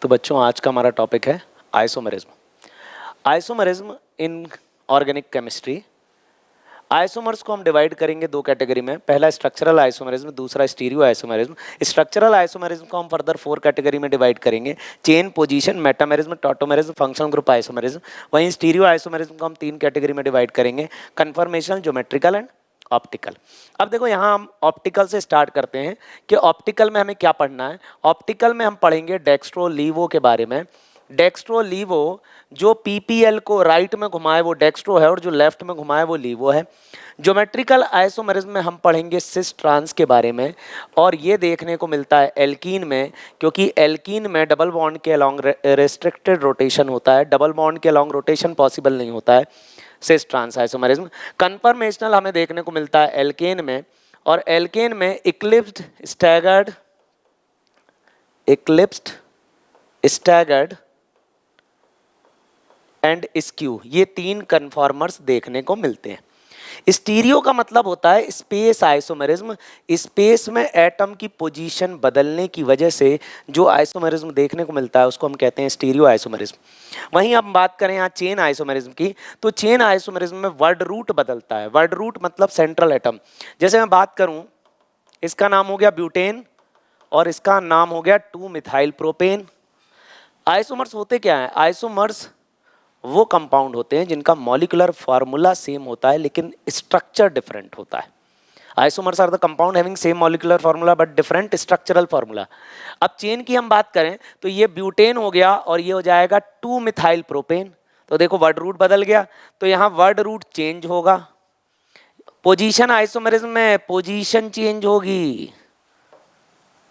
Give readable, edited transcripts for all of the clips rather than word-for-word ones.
तो बच्चों आज का हमारा टॉपिक है isomerism. Isomerism in organic chemistry. Isomers को हम डिवाइड करेंगे दो कैटेगरी में, पहला स्ट्रक्चरल आइसोमरिज्म, दूसरा स्टीरियो आइसोमरिज्म। स्ट्रक्चरल आइसोमरिज्म को हम फर्दर 4 कैटेगरी में डिवाइड करेंगे, chain, position, metamerism, tautomerism, functional group isomerism. वहीं स्टीरियो आइसोमरिज्म को हम 3 कैटेगरी में डिवाइड करेंगे, कन्फर्मेशनल, ज्योमेट्रिकल एंड ऑप्टिकल। अब देखो यहाँ हम ऑप्टिकल से स्टार्ट करते हैं कि ऑप्टिकल में हमें क्या पढ़ना है। ऑप्टिकल में हम पढ़ेंगे डेक्स्ट्रो लीवो के बारे में। डेक्स्ट्रो लीवो, जो पीपीएल को राइट में घुमाए वो डेक्स्ट्रो है और जो लेफ्ट में घुमाए वो लीवो है। ज्योमेट्रिकल आइसोमरिज्म में हम पढ़ेंगे सिस ट्रांस के बारे में, और ये देखने को मिलता है एल्कीन में, क्योंकि एल्कीन में डबल बॉन्ड के अलोंग रेस्ट्रिक्टेड रोटेशन होता है, डबल बॉन्ड के अलोंग रोटेशन पॉसिबल नहीं होता है सिस ट्रांस आइसोमरिज्म। कन्फर्मेशनल हमें देखने को मिलता है एल्केन में, और एल्केन में eclipsed, staggered, staggered and skew, ये 3 कन्फॉर्मर्स देखने को मिलते हैं। स्टीरियो का मतलब होता है स्पेस आइसोमरिज्म। स्पेस में एटम की पोजीशन बदलने की वजह से जो आइसोमरिज्म देखने को मिलता है उसको हम कहते हैं स्टीरियो आइसोमरिज्म। वहीं हम बात करें यहाँ चेन आइसोमरिज्म की, तो चेन आइसोमरिज्म में वर्ड रूट बदलता है। वर्ड रूट मतलब सेंट्रल एटम। जैसे मैं बात करूं, इसका नाम हो गया ब्यूटेन और इसका नाम हो गया 2 मिथाइल प्रोपेन। आइसोमर्स होते क्या है? आइसोमर्स वो कंपाउंड होते हैं जिनका मॉलिक्यूलर फार्मूला सेम होता है लेकिन स्ट्रक्चर डिफरेंट होता है। Isomers are the compound having same molecular formula but different structural formula. अब चेन की हम बात करें तो ये ब्यूटेन हो गया और ये हो जाएगा 2 मिथाइल प्रोपेन। तो देखो वर्ड रूट बदल गया, तो यहाँ वर्ड रूट चेंज होगा। पोजीशन आइसोमरिज्म में पोजीशन चेंज होगी,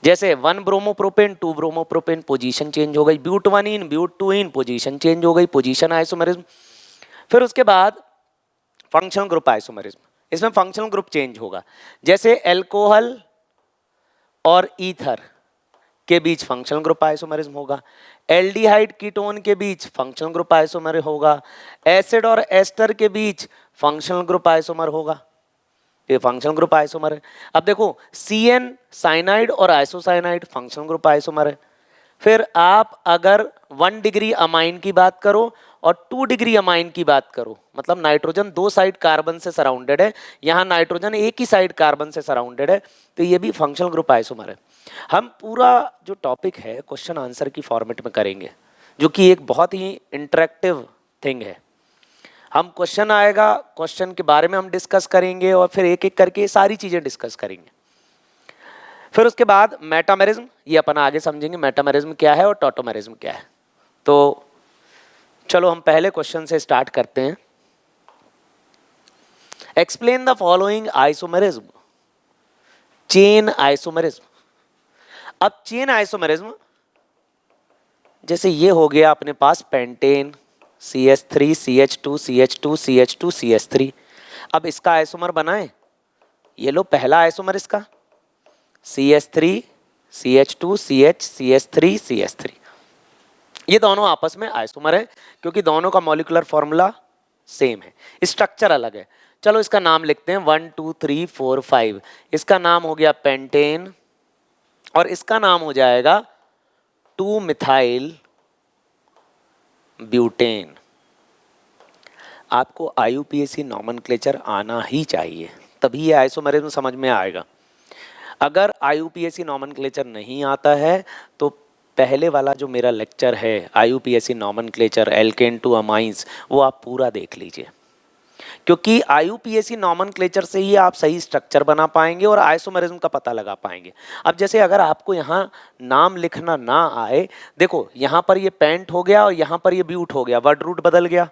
जैसे 1 ब्रोमोप्रोपेन 2 ब्रोमोप्रोपेन, पोजीशन चेंज हो गई। ब्यूट 1 इन ब्यूट 2 इन, पोजीशन चेंज हो गई, पोजीशन आइसोमरिज्म। फिर उसके बाद फंक्शनल ग्रुप आइसोमरिज्म, इसमें फंक्शनल ग्रुप चेंज होगा। जैसे एल्कोहल और ईथर के बीच फंक्शनल ग्रुप आइसोमरिज्म होगा, एल्डिहाइड कीटोन के बीच फंक्शनल ग्रुप आइसोमर होगा, एसिड और एस्टर के बीच फंक्शनल ग्रुप आइसोमर होगा। ये फंक्शनल ग्रुप आइसोमर है। अब देखो सीएन साइनाइड और आइसोसाइनाइड फंक्शनल ग्रुप आइसोमर है। फिर आप अगर 1 डिग्री अमाइन की बात करो और 2 डिग्री अमाइन की बात करो, मतलब नाइट्रोजन 2 साइड कार्बन से सराउंडेड है, यहाँ नाइट्रोजन एक ही साइड कार्बन से सराउंडेड है, तो ये भी फंक्शनल ग्रुप आइसोमर है। हम पूरा जो टॉपिक है क्वेश्चन आंसर की फॉर्मेट में करेंगे, जो कि एक बहुत ही इंटरेक्टिव थिंग है। हम क्वेश्चन आएगा, क्वेश्चन के बारे में हम डिस्कस करेंगे और फिर एक एक करके सारी चीज़ें डिस्कस करेंगे। फिर उसके बाद मेटामेरिज्म, ये अपन आगे समझेंगे मेटामेरिज्म क्या है और टॉटोमेरिज्म क्या है। तो चलो हम पहले क्वेश्चन से स्टार्ट करते हैं। Explain the following isomerism. Chain isomerism. अब चेन आइसोमेरिज्म, जैसे ये हो गया अपने पास pentane CH3 CH2 CH2 CH2 CH3। अब इसका आइसोमर बनाएं, ये लो पहला आइसोमर इसका CH3 CH2 CH CH3 CH3। ये दोनों आपस में आइसोमर है क्योंकि दोनों का मॉलिक्यूलर फॉर्मूला सेम है, स्ट्रक्चर अलग है। चलो इसका नाम लिखते हैं 1 2 3 4 5। इसका नाम हो गया पेंटेन और इसका नाम हो जाएगा 2 मिथाइल ब्यूटेन। आपको IUPAC नॉमेनक्लेचर आना ही चाहिए, तभी ये आइसोमेरिज्म समझ में आएगा। अगर IUPAC नॉमेनक्लेचर नहीं आता है तो पहले वाला जो मेरा लेक्चर है IUPAC nomenclature alkane to amines, वो आप पूरा देख लीजिए, क्योंकि IUPAC नॉमेनक्लेचर से ही आप सही स्ट्रक्चर बना पाएंगे और आइसोमेरिज्म का पता लगा पाएंगे। अब जैसे अगर आपको यहाँ नाम लिखना ना आए, देखो यहाँ पर ये पेंट हो गया और यहाँ पर ये ब्यूट हो गया, वर्ड रूट बदल गया।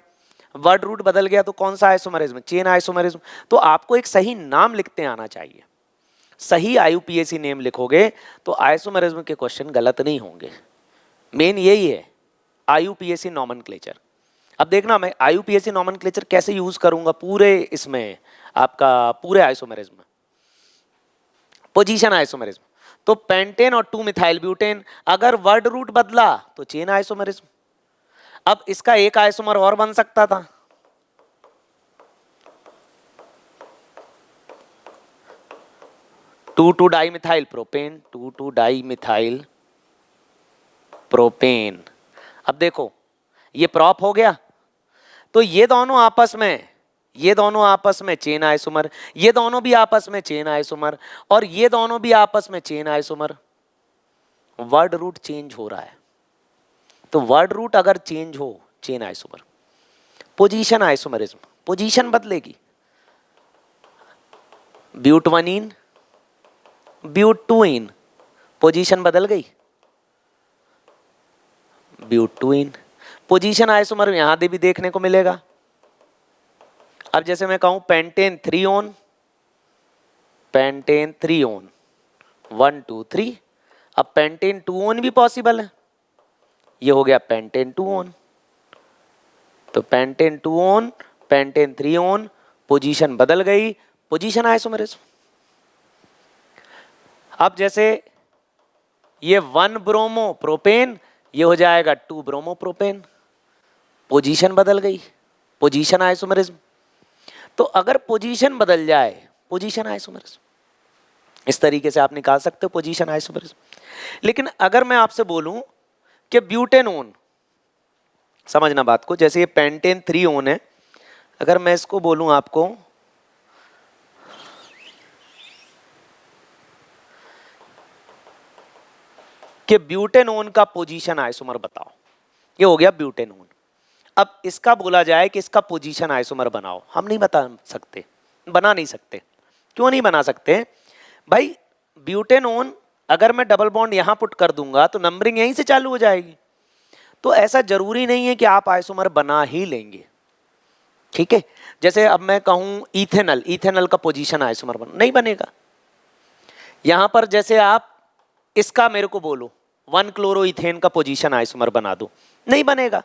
वर्ड रूट बदल गया तो कौन सा आइसोमेरिज्म? Chain isomerism. तो आपको एक सही नाम लिखते आना चाहिए। सही IUPAC नेम लिखोगे तो आइसोमेरिज्म के क्वेश्चन गलत नहीं होंगे। मेन यही है IUPAC नॉमेनक्लेचर। अब देखना मैं IUPAC नॉमेनक्लेचर कैसे यूज करूंगा पूरे इसमें, आपका पूरे आइसोमेरिज्म में। पोजीशन आइसोमेरिज्म, तो पेंटेन और 2 मिथाइल ब्यूटेन, अगर वर्ड रूट बदला तो चेन आइसोमेरिज्म। अब इसका एक आइसोमर और बन सकता था, 2 2 di methyl propane, 2 2 di methyl propane. अब देखो ये प्रॉप हो गया, तो ये दोनों आपस में चेन आइसोमर, ये दोनों भी आपस में चेन आइसोमर, और ये दोनों भी आपस में chain isomer. Word route change हो रहा है, तो वर्ड रूट अगर चेंज हो, chain isomer. Position isomerism, position बदलेगी। ब्यूटवनीन ब्यूटूइन, पोजीशन बदल गई, ब्यूटूइन। पोजीशन आइसोमर यहां भी देखने को मिलेगा। अब जैसे मैं कहूं पेंटेन 3 ऑन, पेंटेन 3 ऑन, 1 2 3। अब पेंटेन 2 ऑन भी पॉसिबल है, ये हो गया पेंटेन 2 ऑन। तो pentane 2 on, pentane 3 on, position बदल गई, पोजीशन आइसोमरिज्म। अब जैसे ये 1 ब्रोमो प्रोपेन, ये हो जाएगा 2 ब्रोमो प्रोपेन, पोजीशन बदल गई, पोजीशन आइसोमरिज्म। तो अगर पोजीशन बदल जाए, पोजीशन आइसोमरिज्म। इस तरीके से आप निकाल सकते हो पोजीशन आइसोमरिज्म। लेकिन अगर मैं आपसे बोलूं कि ब्यूटेनोन, समझना बात को, जैसे ये पेंटेन 3 ऑन है, अगर मैं इसको बोलूं आपको कि ब्यूटेनोन का पोजीशन आइसोमर बताओ, ये हो गया ब्यूटेनोन। अब इसका बोला जाए कि इसका पोजीशन आइसोमर बनाओ, हम नहीं बता सकते, बना नहीं सकते। क्यों नहीं बना सकते भाई? ब्यूटेनोन अगर मैं डबल बॉन्ड यहां पुट कर दूंगा तो नंबरिंग यहीं से चालू हो जाएगी। तो ऐसा जरूरी नहीं है कि आप आइसोमर बना ही लेंगे, ठीक है। जैसे अब मैं कहूं इथेनल, इथेनल का पोजीशन आइसोमर नहीं बनेगा। यहां पर जैसे आप इसका मेरे को बोलो 1 क्लोरोइथेन का पोजीशन आइसोमर बना दो, नहीं बनेगा।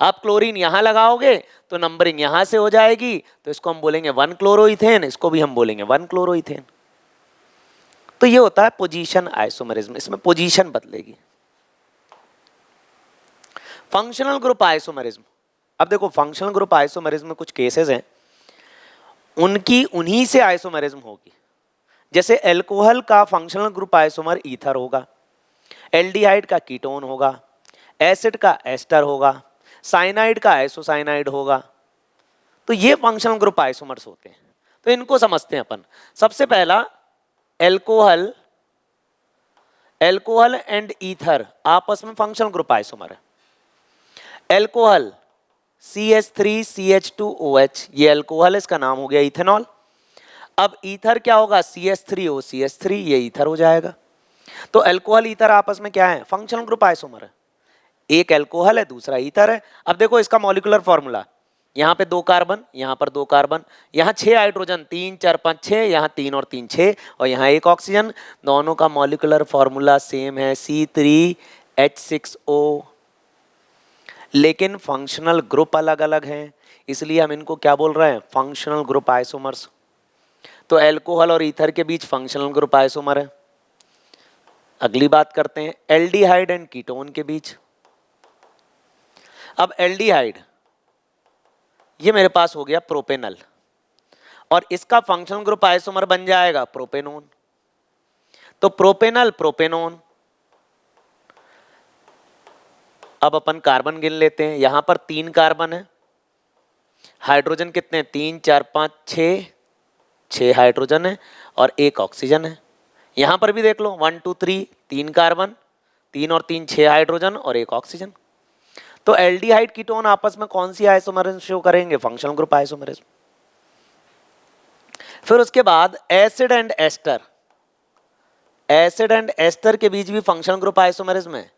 आप क्लोरीन यहां लगाओगे तो नंबरिंग यहां से हो जाएगी, तो इसको हम बोलेंगे 1 क्लोरोइथेन, इसको भी हम बोलेंगे 1 क्लोरोइथेन। तो ये होता है पोजीशन आइसोमरिज्म, इसमें पोजीशन बदलेगी। फंक्शनल ग्रुप आइसोमरिज्म, अब देखो फंक्शनल ग्रुप आइसोमरिज्म में कुछ केसेस हैं, उनकी उन्हीं से आइसोमरिज्म होगी। जैसे एल्कोहल का फंक्शनल ग्रुप आइसोमर ईथर होगा, एल्डिहाइड का कीटोन होगा, एसिड का एस्टर होगा, साइनाइड का आइसोसाइनाइड होगा। तो ये फंक्शनल ग्रुप आइसोमर्स होते हैं। तो इनको समझते हैं अपन। सबसे पहला एल्कोहल, एल्कोहल एंड ईथर आपस में फंक्शनल ग्रुप आइसोमर है। एल्कोहल CH3CH2OH, ये एल्कोहल, इसका नाम हो गया इथेनॉल। अब ईथर क्या होगा? CH3OCH3, ये ईथर हो जाएगा। तो एल्कोहल ईथर आपस में क्या है? फंक्शनल ग्रुप आइसोमर है। एक एल्कोहल है, दूसरा ईथर है। अब देखो इसका मॉलिक्यूलर फॉर्मूला, यहाँ पे 2 कार्बन, यहाँ पर 2 कार्बन, यहाँ 6 हाइड्रोजन, 3 4 5 6, यहाँ 3 और 3 6, और यहाँ 1 ऑक्सीजन। दोनों का मॉलिक्यूलर फॉर्मूला सेम है, C3H6O, लेकिन फंक्शनल ग्रुप अलग अलग हैं, इसलिए हम इनको क्या बोल रहे हैं? Functional group isomers. तो एल्कोहल और ईथर के बीच फंक्शनल ग्रुप आइसोमर है। अगली बात करते हैं एल्डिहाइड एंड कीटोन के बीच। अब एल्डिहाइड, ये मेरे पास हो गया प्रोपेनल, और इसका फंक्शनल ग्रुप आइसोमर बन जाएगा प्रोपेनोन। तो प्रोपेनल प्रोपेनोन। अब अपन कार्बन गिन लेते हैं। यहां पर 3 कार्बन है, हाइड्रोजन कितने? 3 4 5 6, 6 हाइड्रोजन है और 1 ऑक्सीजन है। यहां पर भी देख लो 1 2 3, 3 कार्बन, 3 और 3 6 हाइड्रोजन और 1 ऑक्सीजन। तो एल्डिहाइड कीटोन आपस में कौन सी आइसोमरिज्म शो करेंगे? Functional group isomerism. फिर उसके बाद acid and ester, acid and ester के बीच भी फंक्शनल ग्रुप आइसोमरिज्म है।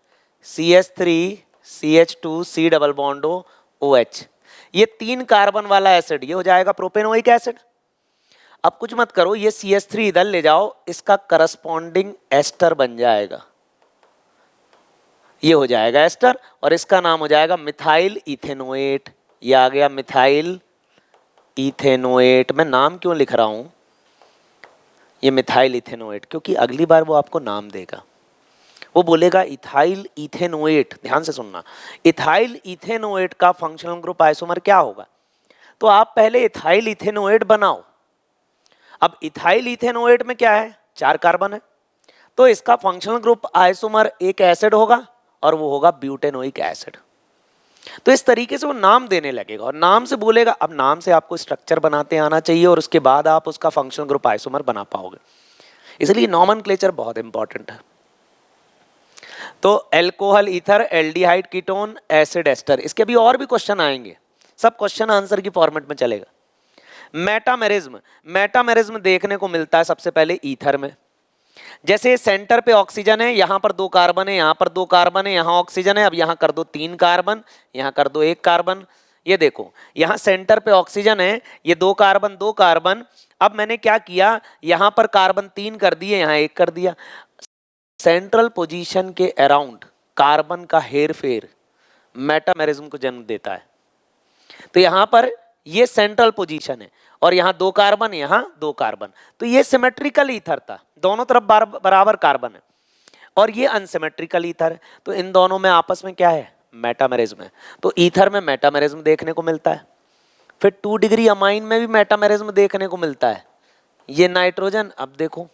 CH3CH2C डबल बॉन्ड OH, ये 3 कार्बन वाला एसिड, ये हो जाएगा प्रोपेनोइक एसिड। अब कुछ मत करो, ये CH3 इधर ले जाओ, इसका करस्पॉन्डिंग एस्टर बन जाएगा, ये हो जाएगा एस्टर, और इसका नाम हो जाएगा मिथाइल इथेनोएट। ये आ गया मिथाइल इथेनोएट। मैं नाम क्यों लिख रहा हूं ये मिथाइल इथेनोएट? क्योंकि अगली बार वो आपको नाम देगा, वो बोलेगा इथाइल इथेनोएट। ध्यान से सुनना, इथाइल इथेनोएट का फंक्शनल ग्रुप आइसोमर क्या होगा? तो आप पहले इथाइल इथेनोएट बनाओ। अब इथाइल इथेनोएट में क्या है? 4 कार्बन है, तो इसका फंक्शनल ग्रुप आइसोमर एक एसिड होगा और वो होगा ब्यूटेनोइक एसिड। तो इस तरीके से वो नाम देने लगेगा और नाम से बोलेगा। अब नाम से आपको स्ट्रक्चर बनाते आना चाहिए और उसके बाद आप उसका फंक्शनल ग्रुप आइसोमर बना पाओगे, इसलिए नॉमेनक्लेचर बहुत इंपॉर्टेंट है। तो alcohol, ether, aldehyde, ketone, acid, ester, इसके भी और भी क्वेश्चन आएंगे, सब क्वेश्चन आंसर की फॉर्मेट में चलेगा। मेटामेरिज्म, मेटामेरिज्म देखने को मिलता है सबसे पहले ईथर में। जैसे सेंटर पे ऑक्सीजन है, यहां पर 2 कार्बन है, यहां पर 2 कार्बन है, यहां ऑक्सीजन है, अब यहां कर दो 3 कार्बन, यहां कर दो 1 कार्बन। ये देखो यहां सेंटर पे ऑक्सीजन है, ये 2 कार्बन 2 कार्बन। अब मैंने क्या किया, यहां पर कार्बन 3 कर दिए, यहां 1 कर दिया। सेंट्रल पोजीशन के अराउंड कार्बन का हेर फेर मेटामेरिज्म को जन्म देता है। तो यहां पर ये सेंट्रल पोजीशन है और यहां 2 कार्बन, यहां 2 कार्बन, तो ये सिमेट्रिकल ईथर था, दोनों तरफ बराबर कार्बन है। और ये अनसिमेट्रिकल ईथर है, तो इन दोनों में आपस में क्या है, मेटामेरिज्म है। तो ईथर में मेटामेरिज्म देखने को मिलता है। फिर 2 डिग्री अमाइन में भी मेटामेरिज्म देखने को मिलता है। ये नाइट्रोजन, अब देखो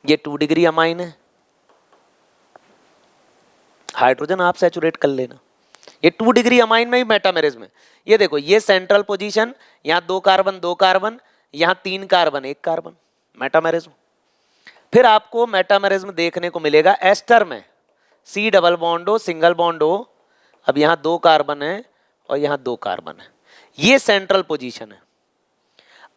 ये 2 डिग्री अमाइन है, हाइड्रोजन आप सैचुरेट कर लेना। ये 2 डिग्री अमाइन में ही मेटामेरिज्म है। ये देखो ये सेंट्रल पोजीशन, यहाँ 2 कार्बन 2 कार्बन, यहाँ 3 कार्बन 1 कार्बन, मेटामेरिज्म। फिर आपको मेटामेरिज्म देखने को मिलेगा एस्टर में, C डबल बॉन्ड हो, सिंगल बॉन्ड हो। अब यहाँ 2 कार्बन है और यहाँ 2 कार्बन है, ये सेंट्रल पोजीशन है।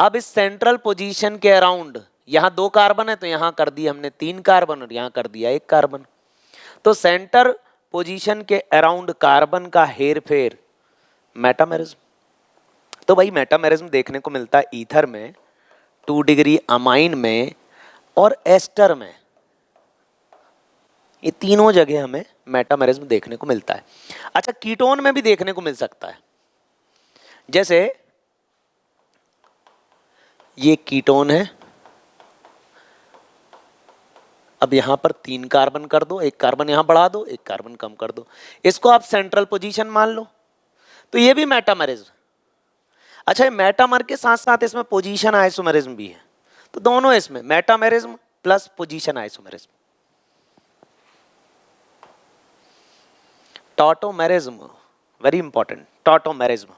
अब इस सेंट्रल पोजीशन के अराउंड यहाँ 2 कार्बन है, तो यहाँ कर दिया हमने 3 कार्बन और यहाँ कर दिया 1 कार्बन। तो सेंटर पोजीशन के अराउंड कार्बन का हेर फेर मेटामेरिज्म। तो भाई मेटामेरिज्म देखने को मिलता है ईथर में, 2 डिग्री अमाइन में और एस्टर में। ये तीनों जगह हमें मेटामेरिज्म देखने को मिलता है। अच्छा, कीटोन में भी देखने को मिल सकता है। जैसे ये कीटोन है, अब यहां पर 3 कार्बन कर दो, 1 कार्बन यहां बढ़ा दो, 1 कार्बन कम कर दो, इसको आप सेंट्रल पोजीशन मान लो, तो ये भी मेटामेरिज्म। अच्छा, मेटामर के साथ साथ इसमें पोजीशन आइसोमेरिज्म भी है, तो दोनों इसमें metamerism plus position isomerism. Tautomerism very important, tautomerism.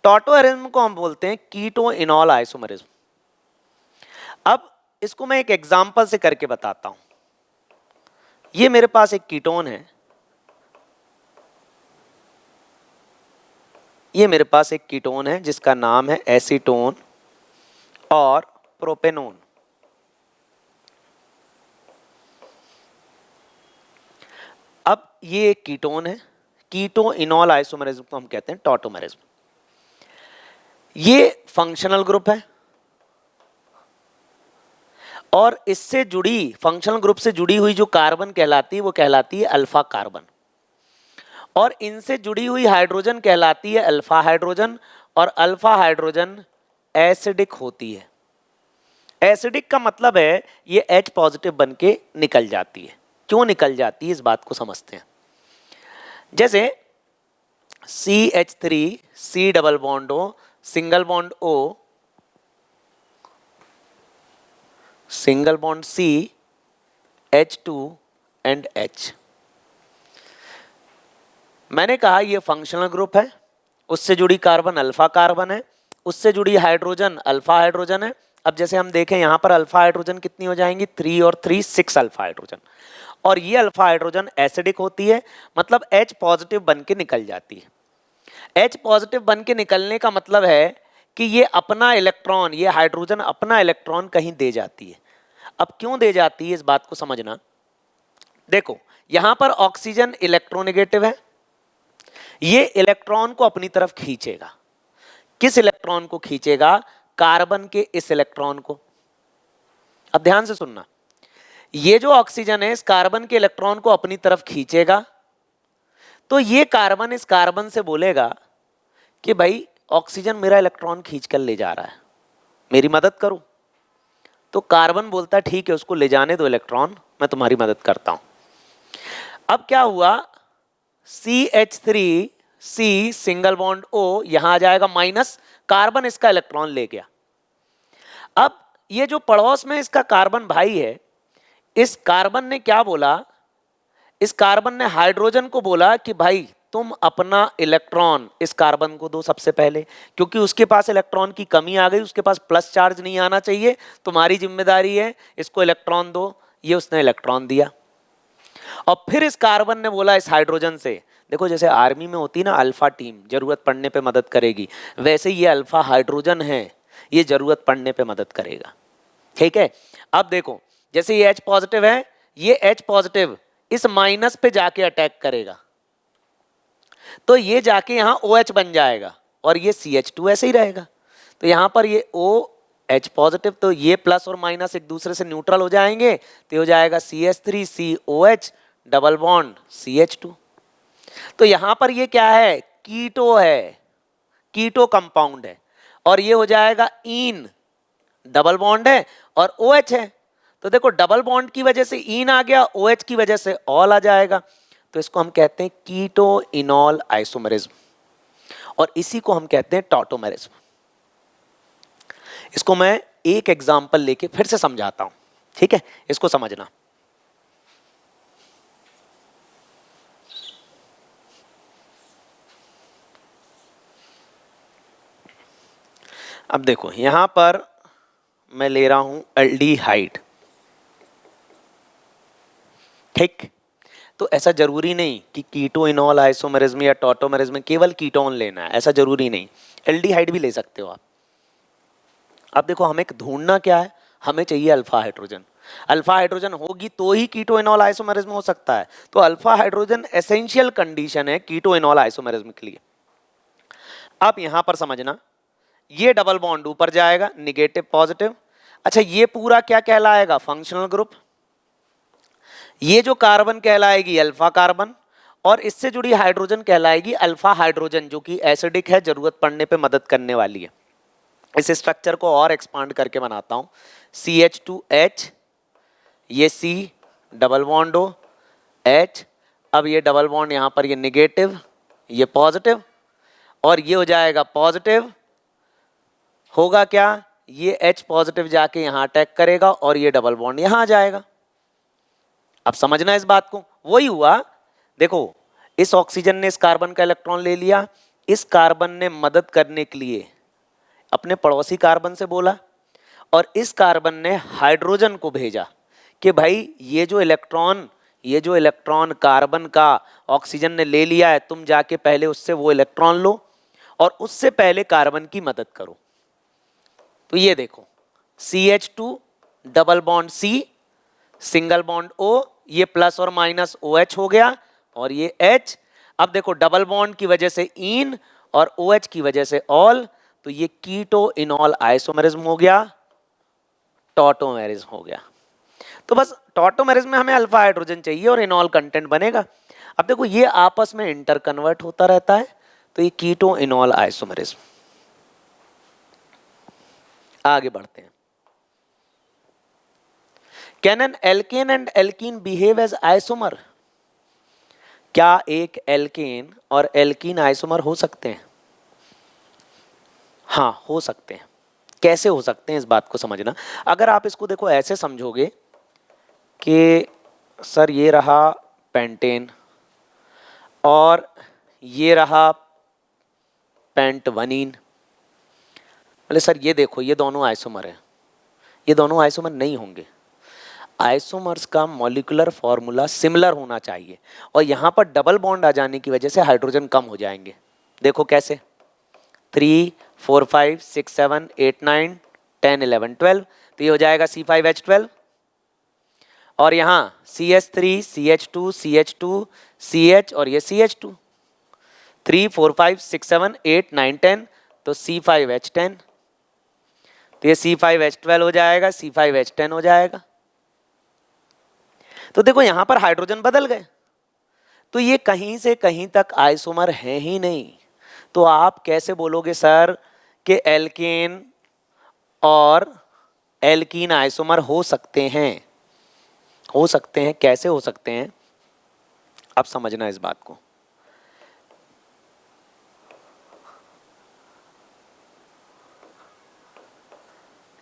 Tautomerism को हम बोलते हैं कीटो इनॉल आइसोमेरिज्म। अब इसको मैं एक एग्जांपल से करके बताता हूं। ये मेरे पास एक कीटोन है, ये मेरे पास एक कीटोन है जिसका नाम है एसीटोन और प्रोपेनोन। अब ये एक कीटोन है, कीटो इनॉल आइसोमेरिज्म को हम कहते हैं टॉटोमेरिज्म। ये फंक्शनल ग्रुप है और इससे जुड़ी, फंक्शनल ग्रुप से जुड़ी हुई जो कार्बन कहलाती है वो कहलाती है अल्फा कार्बन, और इनसे जुड़ी हुई हाइड्रोजन कहलाती है अल्फा हाइड्रोजन, और अल्फा हाइड्रोजन एसिडिक होती है। एसिडिक का मतलब है ये H पॉजिटिव बन के निकल जाती है। क्यों निकल जाती है इस बात को समझते हैं। जैसे CH3 C double bond O, single bond O, single bond C, H2 and H। मैंने कहा ये फंक्शनल ग्रुप है, उससे जुड़ी कार्बन अल्फा कार्बन है, उससे जुड़ी हाइड्रोजन अल्फा हाइड्रोजन है। अब जैसे हम देखें यहाँ पर अल्फा हाइड्रोजन कितनी हो जाएंगी, 3 और 3 6 अल्फा हाइड्रोजन, और ये अल्फा हाइड्रोजन एसिडिक होती है, मतलब H पॉजिटिव बन के निकल जाती है। H पॉजिटिव बन के निकलने का मतलब है कि ये अपना इलेक्ट्रॉन, ये हाइड्रोजन अपना इलेक्ट्रॉन कहीं दे जाती है। अब क्यों दे जाती है इस बात को समझना। देखो यहां पर ऑक्सीजन इलेक्ट्रोनेगेटिव है, ये इलेक्ट्रॉन को अपनी तरफ खींचेगा। किस इलेक्ट्रॉन को खींचेगा, कार्बन के इस इलेक्ट्रॉन को। अब ध्यान से सुनना, ये जो ऑक्सीजन है इस कार्बन के इलेक्ट्रॉन को अपनी तरफ खींचेगा, तो ये कार्बन इस कार्बन से बोलेगा कि भाई ऑक्सीजन मेरा इलेक्ट्रॉन खींच कर ले जा रहा है, मेरी मदद करो। तो कार्बन बोलता है ठीक है, उसको ले जाने दो इलेक्ट्रॉन, मैं तुम्हारी मदद करता हूं। अब क्या हुआ, CH3 C single bond O यहां आ जाएगा माइनस, कार्बन इसका इलेक्ट्रॉन ले गया। अब ये जो पड़ोस में इसका कार्बन भाई है, इस कार्बन ने क्या बोला, इस कार्बन ने हाइड्रोजन को बोला कि भाई तुम अपना इलेक्ट्रॉन इस कार्बन को दो सबसे पहले, क्योंकि उसके पास इलेक्ट्रॉन की कमी आ गई, उसके पास प्लस चार्ज नहीं आना चाहिए, तुम्हारी जिम्मेदारी है इसको इलेक्ट्रॉन दो। ये उसने इलेक्ट्रॉन दिया। और फिर इस कार्बन ने बोला इस हाइड्रोजन से, देखो जैसे आर्मी में होती है ना अल्फा टीम, जरूरत पड़ने पे मदद करेगी, वैसे ये अल्फा हाइड्रोजन है, ये जरूरत पड़ने पे मदद करेगा। ठीक है, अब देखो जैसे ये H पॉजिटिव है, ये H पॉजिटिव इस माइनस पे जाके अटैक करेगा, तो ये जाके यहां OH बन जाएगा और ये CH2 ऐसे ही रहेगा। तो यहां पर ये OH पॉजिटिव, तो ये प्लस और माइनस एक दूसरे से न्यूट्रल हो जाएंगे, तो हो जाएगा CH3COH डबल बॉन्ड CH2। तो यहां पर ये क्या है, कीटो है, कीटो कंपाउंड है, और ये हो जाएगा ईन, डबल बॉन्ड है और OH है। तो देखो डबल बॉन्ड की वजह से ईन आ गया, OH की वजह से ऑल आ जाएगा, तो इसको हम कहते हैं कीटो इनॉल आइसोमरिज्म, और इसी को हम कहते हैं टॉटोमेरिज्म। इसको मैं एक एग्जांपल लेके फिर से समझाता हूं, ठीक है, इसको समझना। अब देखो यहां पर मैं ले रहा हूं एल्डिहाइड, ठीक। तो ऐसा जरूरी नहीं कि कीटो इनॉल आइसोमेरिज्म या टॉटोमेरिज्म में केवल कीटोन लेना है, ऐसा जरूरी नहीं, एल्डिहाइड भी ले सकते हो आप। अब देखो हमें ढूंढना क्या है, हमें चाहिए अल्फा हाइड्रोजन। अल्फा हाइड्रोजन होगी तो ही कीटो इनॉल आइसोमेरिज्म हो सकता है, तो अल्फा हाइड्रोजन एसेंशियल कंडीशन है कीटो इनॉल आइसोमेरिज्म के लिए। अब यहां पर समझना, ये डबल बॉन्ड ऊपर जाएगा, निगेटिव पॉजिटिव। अच्छा ये पूरा क्या कहलाएगा, फंक्शनल ग्रुप। ये जो कार्बन कहलाएगी अल्फा कार्बन, और इससे जुड़ी हाइड्रोजन कहलाएगी अल्फा हाइड्रोजन, जो कि एसिडिक है, जरूरत पड़ने पे मदद करने वाली है। इस स्ट्रक्चर को और एक्सपांड करके बनाता हूं, CH2H, ये C double bond O H, अब ये डबल बॉन्ड यहां पर ये निगेटिव, ये पॉजिटिव, और ये हो जाएगा पॉजिटिव, होगा क्या, ये H पॉजिटिव जाके यहां अटैक करेगा और ये डबल बॉन्ड यहां आ जाएगा। अब समझना इस बात को, वही हुआ, देखो इस ऑक्सीजन ने इस कार्बन का इलेक्ट्रॉन ले लिया, इस कार्बन ने मदद करने के लिए अपने पड़ोसी कार्बन से बोला, और इस कार्बन ने हाइड्रोजन को भेजा कि भाई ये जो इलेक्ट्रॉन कार्बन का ऑक्सीजन ने ले लिया है, तुम जाके पहले उससे वो इलेक्ट्रॉन लो और उससे पहले कार्बन की मदद करो। तो ये देखो CH2 double bond C single bond O, ये प्लस और माइनस OH हो गया, और ये H। अब देखो डबल बॉन्ड की वजह से इन और OH की वजह से ऑल, तो ये कीटो इनॉल आइसोमेरिज्म हो गया, टॉटोमेरिज्म हो गया। तो बस टॉटोमेरिज्म में हमें अल्फा हाइड्रोजन चाहिए और इनॉल कंटेंट बनेगा। अब देखो ये आपस में इंटर कन्वर्ट होता रहता है, तो ये कीटो इनॉल आइसोमेरिज्म। आगे बढ़ते हैं। Can an alkane and alkene behave as isomer, क्या एक एल्केन और एल्कीन आइसोमर हो सकते हैं? हाँ हो सकते हैं। कैसे हो सकते हैं इस बात को समझना। अगर आप इसको देखो ऐसे समझोगे कि सर ये रहा पेंटेन और ये रहा पेंटवनीन, बोले सर ये देखो ये दोनों आइसोमर हैं, ये दोनों आइसोमर नहीं होंगे। आइसोमर्स का मॉलिक्यूलर फॉर्मूला सिमिलर होना चाहिए, और यहां पर डबल बॉन्ड आ जाने की वजह से हाइड्रोजन कम हो जाएंगे। देखो कैसे, 3 4 5 6 7 8 9 10 11 12, तो ये हो जाएगा C5H12, और यहाँ CH3 CH2 CH2 CH और ये CH2, 3 4 5 6 7 8 9 10, तो C5H10, तो ये C5H12 हो जाएगा, C5H10 हो जाएगा। तो देखो यहां पर हाइड्रोजन बदल गए, तो ये कहीं से कहीं तक आइसोमर है ही नहीं। तो आप कैसे बोलोगे सर कि एल्केन और एल्कीन आइसोमर हो सकते हैं? हो सकते हैं, कैसे हो सकते हैं, अब समझना इस बात को।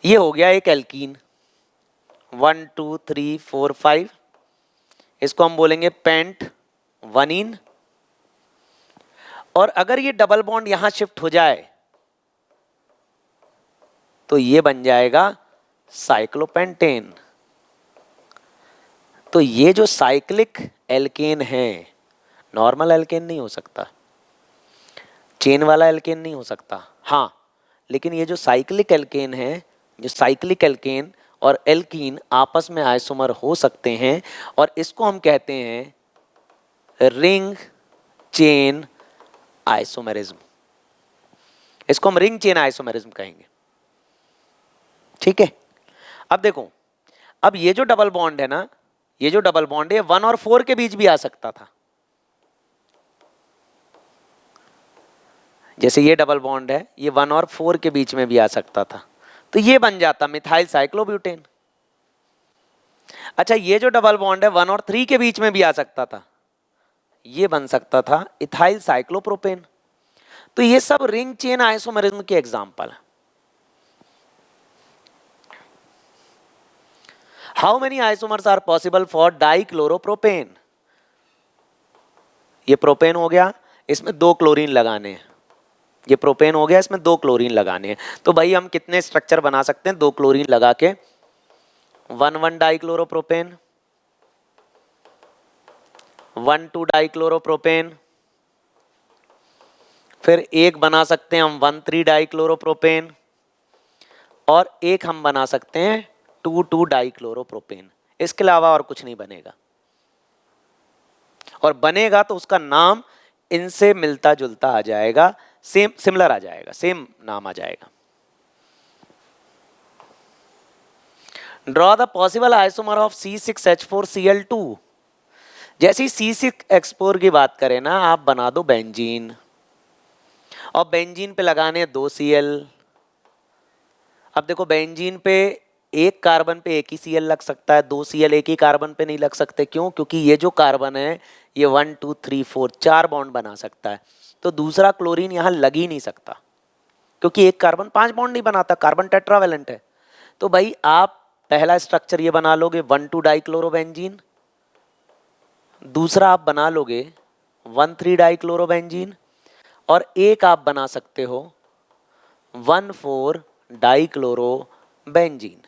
ये हो गया एक एल्कीन, 1 2 3 4 5, इसको हम बोलेंगे पेंट वनीन। और अगर ये डबल बॉन्ड यहां शिफ्ट हो जाए तो ये बन जाएगा साइक्लोपेंटेन। तो ये जो साइक्लिक एल्केन है, नॉर्मल एल्केन नहीं हो सकता, चेन वाला एल्केन नहीं हो सकता। हाँ, लेकिन ये जो साइक्लिक एल्केन है, जो साइक्लिक एल्केन और एल्कीन आपस में आइसोमर हो सकते हैं, और इसको हम कहते हैं रिंग चेन आइसोमेरिज्म। इसको हम रिंग चेन आइसोमेरिज्म कहेंगे। ठीक है, अब देखो, अब ये जो डबल बॉन्ड है ना, ये जो डबल बॉन्ड है 1 और 4 के बीच भी आ सकता था। जैसे ये डबल बॉन्ड है, ये 1 और 4 के बीच में भी आ सकता था, तो ये बन जाता मिथाइल साइक्लोब्यूटेन। अच्छा, ये जो डबल बॉन्ड है 1 और 3 के बीच में भी आ सकता था, ये बन सकता था इथाइल साइक्लोप्रोपेन। तो ये सब रिंग चेन आइसोमेरिज्म के एग्जांपल है। How many isomers are possible for dichloropropane? ये प्रोपेन हो गया, इसमें 2 क्लोरीन लगाने हैं। ये प्रोपेन हो गया, इसमें 2 क्लोरीन लगाने हैं। तो भाई हम कितने स्ट्रक्चर बना सकते हैं 2 क्लोरीन लगा के? 1,1 डाइक्लोरोप्रोपेन, 1,2 डाइक्लोरोप्रोपेन, फिर एक बना सकते हैं हम 1,3 डाइक्लोरोप्रोपेन, और एक हम बना सकते हैं 2,2 डाइक्लोरोप्रोपेन। इसके अलावा और कुछ नहीं बनेगा, और बनेगा तो उसका नाम इनसे मिलता जुलता आ जाएगा, सेम सिमिलर आ जाएगा, सेम नाम आ जाएगा। Draw the possible isomer of C6H4Cl2। जैसे C6H4 की बात करें ना, आप बना दो बेंजीन, और बेंजीन पे लगाने 2 Cl। अब देखो, बेंजीन पे एक कार्बन पे एक ही Cl लग सकता है, 2 Cl एक ही कार्बन पे नहीं लग सकते। क्यों? क्योंकि ये जो कार्बन है ये 1 2 3 4 4 बॉन्ड बना सकता है, तो दूसरा क्लोरीन यहाँ लग ही नहीं सकता, क्योंकि एक कार्बन 5 बॉन्ड नहीं बनाता, कार्बन टेट्रावेलेंट है। तो भाई आप पहला स्ट्रक्चर ये बना लोगे 1,2 डाइक्लोरोबेंजीन, दूसरा आप बना लोगे 1,3 डाइक्लोरोबेंजीन, और एक आप बना सकते हो 1,4 डाइक्लोरोबेंजीन।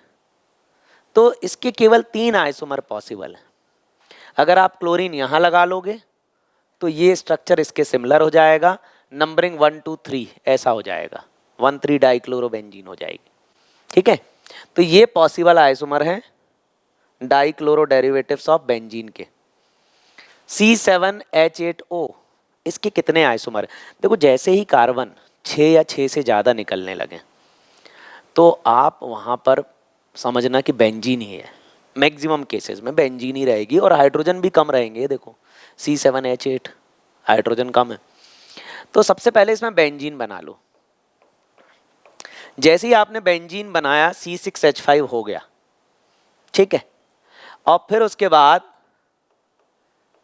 तो इसके केवल 3 आइसोमर पॉसिबल है। अगर आप क्लोरीन यहां लगा लोगे तो ये स्ट्रक्चर इसके सिमिलर हो जाएगा, नंबरिंग 1 2 3 ऐसा हो जाएगा, 1,3 डाइक्लोरोबेंजीन हो जाएगी। ठीक है, तो ये पॉसिबल आइसोमर है डाइक्लोरो डेरिवेटिव्स ऑफ बेंजीन के। C7H8O, इसके कितने आइसोमर? देखो, जैसे ही कार्बन 6 या 6 से ज़्यादा निकलने लगे तो आप वहाँ पर समझना कि बेंजीन ही है। मैक्सिमम केसेस में बेंजीन ही रहेगी, और हाइड्रोजन भी कम रहेंगे। देखो C7H8 हाइड्रोजन कम है, तो सबसे पहले इसमें बेंजीन बना लो। जैसे ही आपने बेंजीन बनाया C6H5 हो गया, ठीक है, और फिर उसके बाद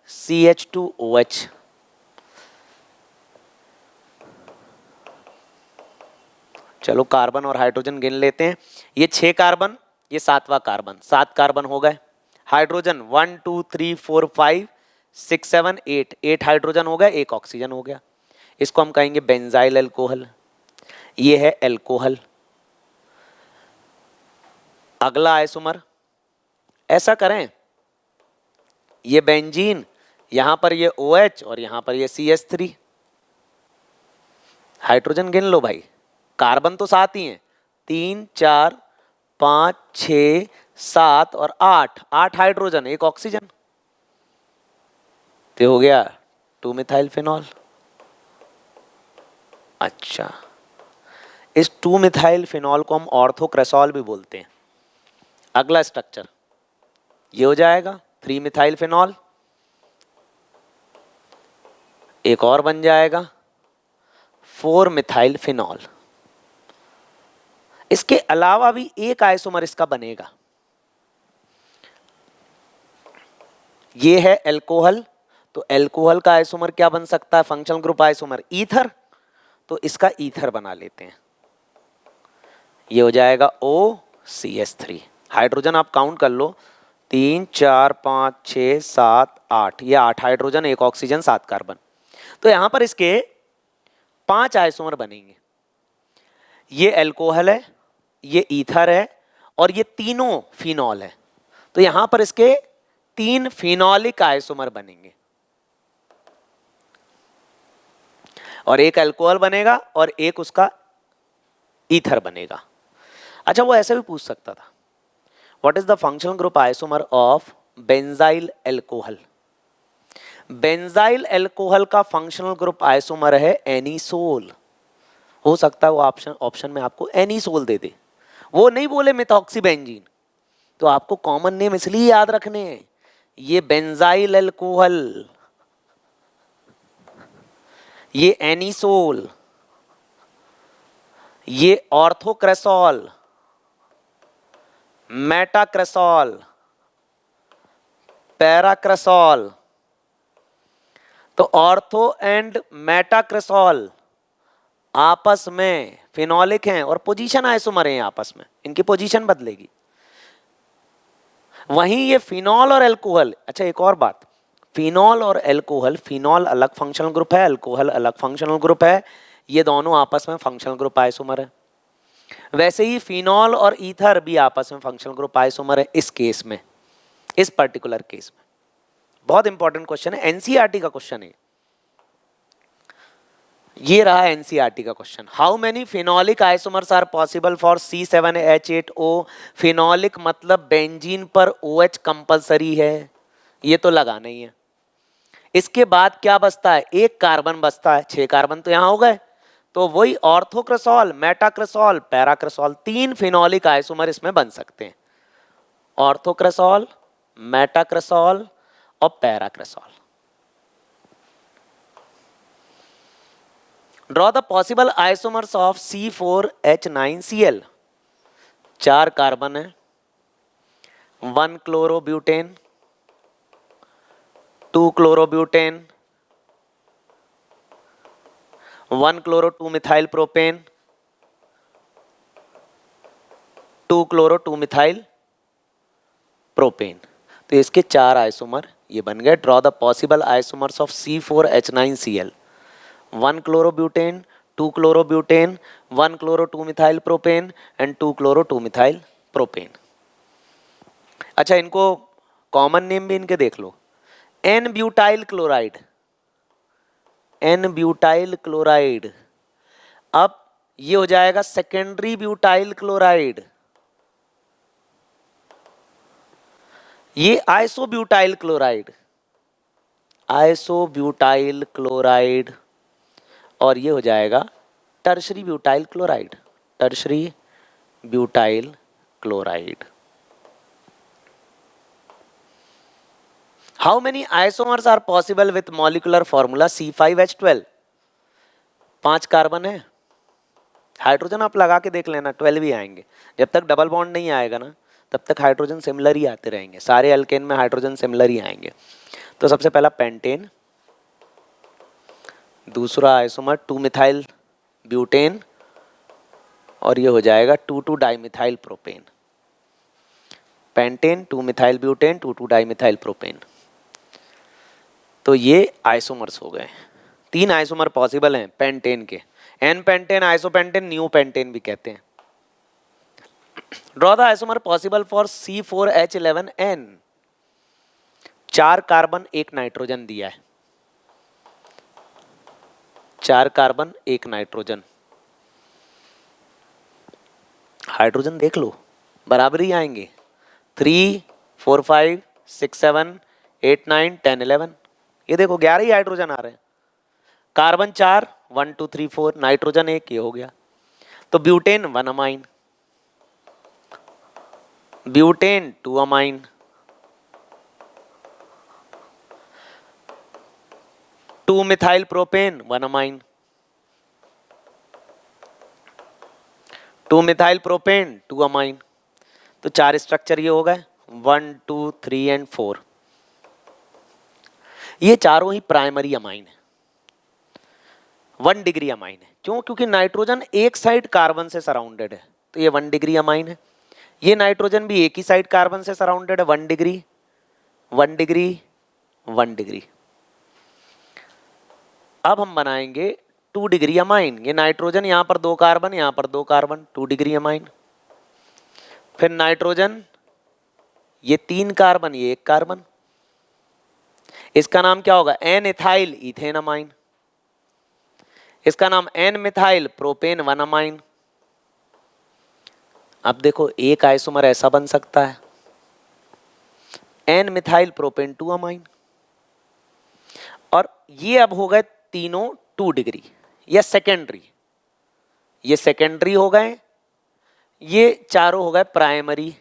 CH2OH, चलो कार्बन और हाइड्रोजन गिन लेते हैं। ये 6 कार्बन, ये 7वां कार्बन, 7 कार्बन हो गए। हाइड्रोजन 1 2 3 4 5 6 7 8, 8 हाइड्रोजन हो गए, 1 ऑक्सीजन हो गया। इसको हम कहेंगे बेंजाइल एल्कोहल। ये है एल्कोहल। अगला आइसोमर ऐसा करें, ये बेंजीन, यहां पर ये OH और यहां पर ये CH3। हाइड्रोजन गिन लो भाई, कार्बन तो 7 ही हैं, 3 4 5 6 7 और 8, 8 हाइड्रोजन, 1 ऑक्सीजन, तो हो गया 2 मिथाइल फिनॉल। अच्छा, इस 2 मिथाइल फिनॉल को हम ऑर्थोक्रेसॉल भी बोलते हैं। अगला स्ट्रक्चर ये हो जाएगा 3 मिथाइल फिनॉल, एक और बन जाएगा 4 मिथाइल फिनॉल। इसके अलावा भी एक आइसोमर इसका बनेगा, ये है एल्कोहल। तो एल्कोहल का आइसोमर क्या बन सकता है? फंक्शनल ग्रुप आइसोमर ईथर, तो इसका ईथर बना लेते हैं, ये हो जाएगा OCH3। हाइड्रोजन आप काउंट कर लो, 3 4 5 6 7 8, ये 8 हाइड्रोजन, 1 ऑक्सीजन, 7 कार्बन। तो यहां पर इसके 5 आइसोमर बनेंगे। ये एल्कोहल है, ये ईथर है, और ये तीनों फिनॉल है। तो यहां पर इसके 3 फिनॉलिक आइसोमर बनेंगे, और एक अल्कोहल बनेगा और एक उसका ईथर बनेगा। अच्छा, वो ऐसे भी पूछ सकता था, what is the functional group isomer of benzyl alcohol. Benzyl alcohol का फंक्शनल ग्रुप आइसोमर है एनिसोल। हो सकता है वो ऑप्शन में आपको एनिसोल दे दे, वो नहीं बोले मिथॉक्सीबेंजीन। तो आपको कॉमन नेम इसलिए याद रखने हैं, ये बेंजाइल एल्कोहल, ये एनिसोल, ये ऑर्थोक्रेसॉल, मेटाक्रेसॉल, पैराक्रेसॉल। तो ऑर्थो एंड मेटाक्रेसॉल आपस में फिनॉलिक हैं और पोजीशन आइसोमर हैं आपस में, इनकी पोजीशन बदलेगी। वहीं ये फिनॉल और अल्कोहल, अच्छा एक और बात, फिनॉल और अल्कोहल, फिनॉल अलग फंक्शनल ग्रुप है, अल्कोहल अलग फंक्शनल ग्रुप है, ये दोनों आपस में फंक्शनल ग्रुप आइसोमर है। वैसे ही फिनॉल और ईथर भी आपस में फंक्शनल ग्रुप आइसोमर है इस केस में, इस पर्टिकुलर केस में। बहुत इंपॉर्टेंट क्वेश्चन है, एनसीईआरटी का क्वेश्चन है। ये रहा एनसीईआरटी का question, how many phenolic isomers are possible for C7H8O। Phenolic मतलब बेंजीन पर OH कंपलसरी है, ये तो लगाना ही है। इसके बाद क्या बचता है, एक कार्बन बचता है, 6 कार्बन तो यहां हो गए। तो वही ऑर्थोक्रेसॉल, मेटाक्रेसॉल, पैराक्रेसॉल, 3 फिनॉलिक आइसोमर इसमें बन सकते हैं, ऑर्थोक्रेसॉल, मेटाक्रेसॉल और paracresol. Draw the possible isomers of C4H9Cl। 4 carbon है, 1 chlorobutane, 2 chlorobutane, 1 chloro 2 methyl propane, 2 chloro 2 methyl propane. तो इसके 4 आइसोमर ये बन गए। Draw the possible isomers of C4H9Cl। 1 chlorobutane, 2 chlorobutane, 1 chloro 2 methyl propane and 2 chloro 2 methyl propane. अच्छा, इनको common name भी इनके देख लो, n butyl chloride, n butyl chloride. अब ये हो जाएगा सेकेंडरी ब्यूटाइल क्लोराइड, ये आइसोब्यूटाइल क्लोराइड, आइसोब्यूटाइल क्लोराइड, और ये हो जाएगा tertiary butyl chloride, tertiary butyl chloride. How many isomers are possible with molecular formula C5H12। 5 carbon है, हाइड्रोजन आप लगा के देख लेना, 12 ही आएंगे। जब तक डबल बॉन्ड नहीं आएगा ना, तब तक हाइड्रोजन सिमिलर ही आते रहेंगे, सारे अल्केन में हाइड्रोजन सिमिलर ही आएंगे। तो सबसे पहला पेंटेन, दूसरा आइसोमर 2 मिथाइल ब्यूटेन, और ये हो जाएगा 2,2 dimethyl propane. Pentane, 2 methyl butane, 2,2 dimethyl propane. तो ये आइसोमर्स हो गए। 3 आइसोमर पॉसिबल हैं पेंटेन के, n pentane, isopentane, neopentane भी कहते हैं। Draw the isomer possible for C4H11N। 4 carbon 1 nitrogen दिया है, 4 कार्बन 1 नाइट्रोजन। हाइड्रोजन देख लो, बराबर ही आएंगे, 3 4 5 6 7 8 9 10 11। ये देखो 11 ही हाइड्रोजन आ रहे हैं। कार्बन 4, 1 2 3 4, नाइट्रोजन 1, ये हो गया। तो butane 1 amine, butane 2 amine, 2 methyl propane 1 amine, 2 methyl propane 2 amine. तो 4 स्ट्रक्चर ये हो गए, 1 2 3 एंड 4। ये चारों ही प्राइमरी अमाइन है, 1 डिग्री अमाइन है। क्यों? क्योंकि नाइट्रोजन एक साइड कार्बन से सराउंडेड है, तो ये 1 डिग्री अमाइन है। ये नाइट्रोजन भी एक ही साइड कार्बन से सराउंडेड है, 1 डिग्री 1 डिग्री 1 डिग्री। अब हम बनाएंगे 2 डिग्री अमाइन। ये नाइट्रोजन, यहां पर 2 कार्बन, यहां पर 2 कार्बन, 2 डिग्री अमाइन। फिर नाइट्रोजन, ये 3 कार्बन, ये 1 कार्बन, इसका नाम क्या होगा, एन इथाइल इथेन अमाइन। इसका नाम एन मिथाइल प्रोपेन 1 अमाइन। अब देखो एक आइसोमर ऐसा बन सकता है, एन मिथाइल प्रोपेन 2 अमाइन। और ये अब हो गए तीनों 2 डिग्री या सेकेंडरी, ये सेकेंडरी हो गए, ये चारों हो गए प्राइमरी।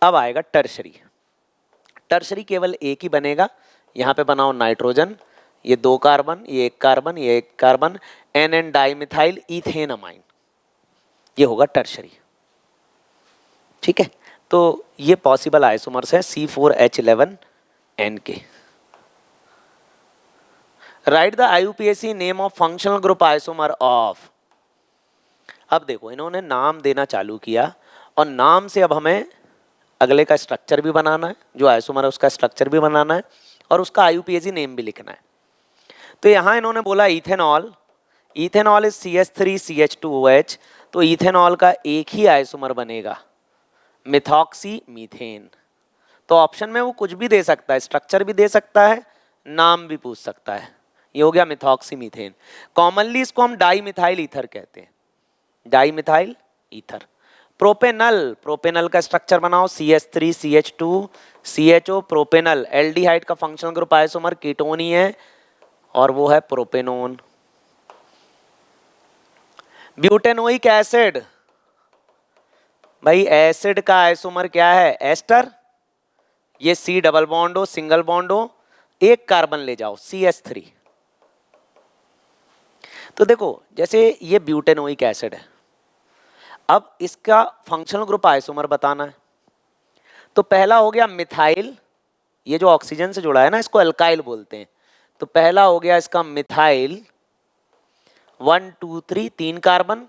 अब आएगा टर्शरी। टर्शरी केवल एक ही बनेगा, यहां पे बनाओ नाइट्रोजन, ये 2 कार्बन, ये 1 कार्बन, ये 1 carbon, N N dimethyl ethane amine, ये होगा टर्शरी। ठीक है, तो ये पॉसिबल आइसोमर्स है C4H11N के। Right the IUPAC name of functional group isomer of. अब देखो इन्होंने नाम देना चालू किया, और नाम से अब हमें अगले का स्ट्रक्चर भी बनाना है, जो आइसोमर है उसका स्ट्रक्चर भी बनाना है, और उसका IUPAC नेम भी लिखना है। तो यहां इन्होंने बोला इथेनॉल, इथेनॉल इज CH3CH2OH, तो इथेनॉल का एक ही आइसोमर बनेगा मिथॉक्सी मीथेन। तो ऑप्शन में वो कुछ भी दे सकता है, स्ट्रक्चर भी दे सकता है, नाम भी पूछ सकता है। ये हो गया मिथॉक्सी मीथेन। कॉमनली इसको हम डाई मिथाइल ईथर कहते हैं, di methyl ether. Propanal, propanal का स्ट्रक्चर बनाओ CH3CH2CHO प्रोपेनल। एल्डिहाइड का फंक्शनल ग्रुप आइसोमर कीटोन ही है, और वो है प्रोपेनोन। ब्यूटेनोइक एसिड, भाई एसिड का आइसोमर क्या है, एस्टर। ये C डबल बॉन्ड हो, सिंगल बॉन्ड हो, 1 कार्बन ले जाओ CH3। तो देखो जैसे ये ब्यूटेनोइक एसिड है, अब इसका फंक्शनल ग्रुप आइसोमर बताना है। तो पहला हो गया मिथाइल, ये जो ऑक्सीजन से जुड़ा है ना इसको अल्काइल बोलते हैं। तो पहला हो गया इसका मिथाइल, 1 2 3, 3 कार्बन,